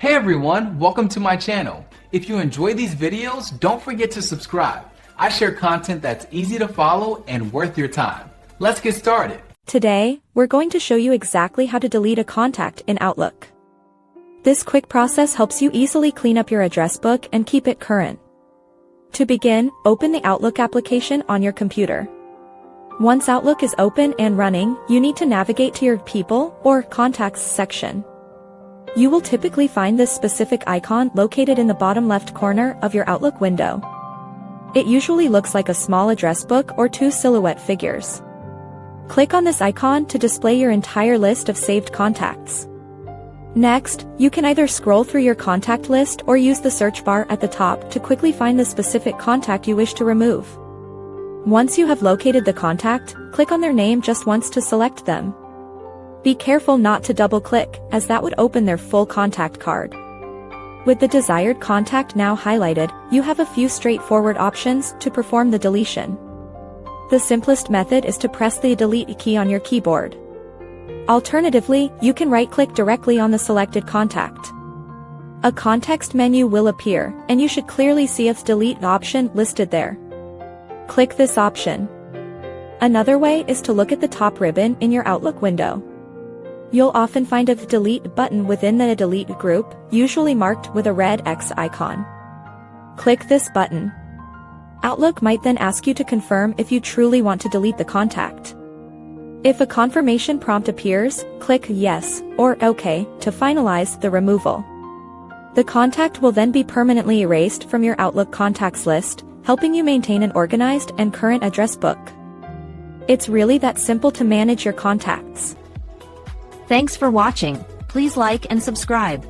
Hey everyone, welcome to my channel. If you enjoy these videos, don't forget to subscribe. I share content that's easy to follow and worth your time. Let's get started. Today, we're going to show you exactly how to delete a contact in Outlook. This quick process helps you easily clean up your address book and keep it current. To begin, open the Outlook application on your computer. Once Outlook is open and running, you need to navigate to your People or Contacts section. You will typically find this specific icon located in the bottom left corner of your Outlook window. It usually looks like a small address book or two silhouette figures. Click on this icon to display your entire list of saved contacts. Next, you can either scroll through your contact list or use the search bar at the top to quickly find the specific contact you wish to remove. Once you have located the contact, click on their name just once to select them. Be careful not to double-click, as that would open their full contact card. With the desired contact now highlighted, you have a few straightforward options to perform the deletion. The simplest method is to press the Delete key on your keyboard. Alternatively, you can right-click directly on the selected contact. A context menu will appear, and you should clearly see its Delete option listed there. Click this option. Another way is to look at the top ribbon in your Outlook window. You'll often find a Delete button within the Delete group, usually marked with a red X icon. Click this button. Outlook might then ask you to confirm if you truly want to delete the contact. If a confirmation prompt appears, click Yes or OK to finalize the removal. The contact will then be permanently erased from your Outlook contacts list, helping you maintain an organized and current address book. It's really that simple to manage your contacts. Thanks for watching. Please like and subscribe.